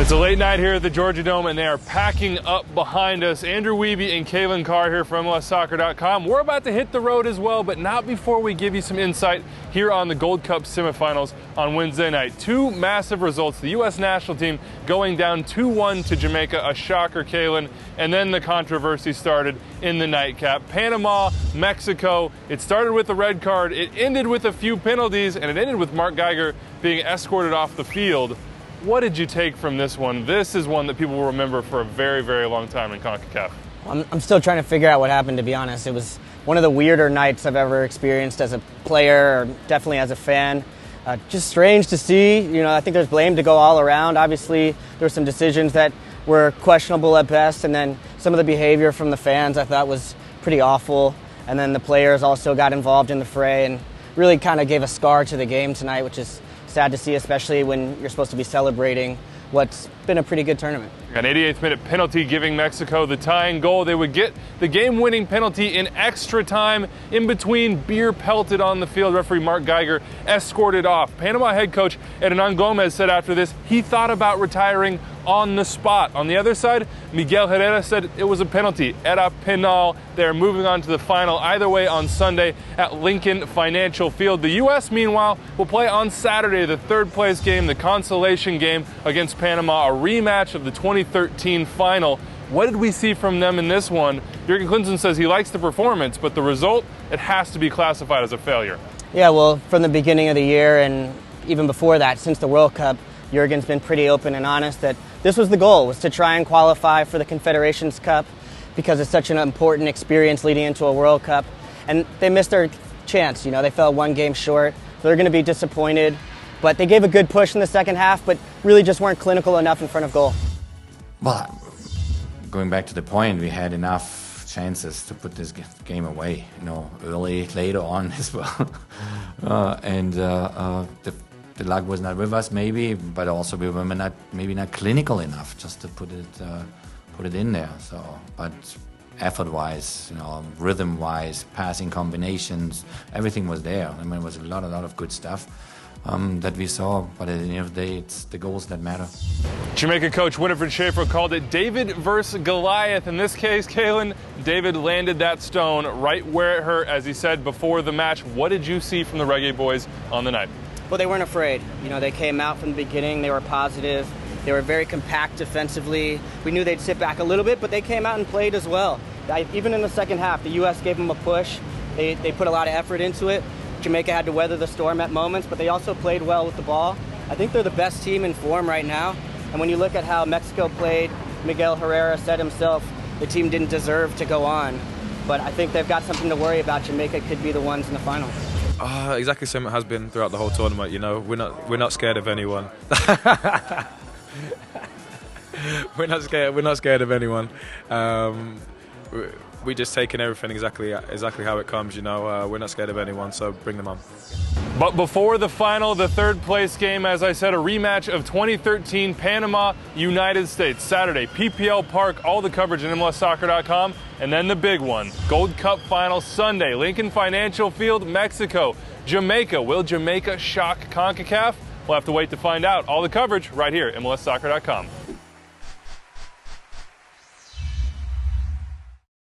It's a late night here at the Georgia Dome, and they are packing up behind us. Andrew Wiebe and Calen Carr here from MLSsoccer.com. We're about to hit the road as well, but not before we give you some insight here on the Gold Cup semifinals on Wednesday night. Two massive results. The U.S. national team going down 2-1 to Jamaica, a shocker, Calen, and then the controversy started in the nightcap. Panama, Mexico, it started with the red card, it ended with a few penalties, and it ended with Mark Geiger being escorted off the field. What did you take from this one? This is one that people will remember for a very, very long time in CONCACAF. I'm still trying to figure out what happened, to be honest. It was one of the weirder nights I've ever experienced as a player, or definitely as a fan. Just strange to see. You know, I think there's blame to go all around. Obviously, there were some decisions that were questionable at best, and then some of the behavior from the fans I thought was pretty awful. And then the players also got involved in the fray and really kind of gave a scar to the game tonight, which is sad to see, especially when you're supposed to be celebrating what's been a pretty good tournament. An 88th minute penalty giving Mexico the tying goal. They would get the game-winning penalty in extra time. In between, beer pelted on the field. Referee Mark Geiger escorted off. Panama head coach Hernan Gomez said after this he thought about retiring on the spot. On the other side, Miguel Herrera said it was a penalty. Era penal. They're moving on to the final either way on Sunday at Lincoln Financial Field. The U.S., meanwhile, will play on Saturday the third-place game, the consolation game against Panama, a rematch of the 2013 final. What did we see from them in this one? Jurgen Klinsmann says he likes the performance, but the result, it has to be classified as a failure. Yeah, well, from the beginning of the year and even before that, since the World Cup, Jurgen's been pretty open and honest that this was the goal, was to try and qualify for the Confederations Cup because it's such an important experience leading into a World Cup. And they missed their chance. You know, they fell one game short. So they're going to be disappointed. But they gave a good push in the second half, but really just weren't clinical enough in front of goal. Well, going back to the point, we had enough chances to put this game away, you know, early, later on as well. The luck was not with us, maybe, but also we were maybe not clinical enough just to put it in there. So, but effort-wise, you know, rhythm-wise, passing combinations, everything was there. I mean, it was a lot of good stuff that we saw. But at the end of the day, it's the goals that matter. Jamaica coach Winifred Schaefer called it David versus Goliath. In this case, Calen, David landed that stone right where it hurt, as he said before the match. What did you see from the Reggae Boyz on the night? Well, they weren't afraid. You know, they came out from the beginning. They were positive. They were very compact defensively. We knew they'd sit back a little bit, but they came out and played as well. Even in the second half, the U.S. gave them a push. They put a lot of effort into it. Jamaica had to weather the storm at moments, but they also played well with the ball. I think they're the best team in form right now. And when you look at how Mexico played, Miguel Herrera said himself the team didn't deserve to go on. But I think they've got something to worry about. Jamaica could be the ones in the final. Exactly the same it has been throughout the whole tournament. You know, we're not scared of anyone. We're not scared of anyone. We just taking everything exactly how it comes. You know, we're not scared of anyone, so bring them on. But before the final, the third place game, as I said, a rematch of 2013 Panama, United States. Saturday, PPL Park, all the coverage at MLSsoccer.com. And then the big one, Gold Cup final Sunday, Lincoln Financial Field, Mexico. Jamaica, will Jamaica shock CONCACAF? We'll have to wait to find out. All the coverage right here at MLSsoccer.com.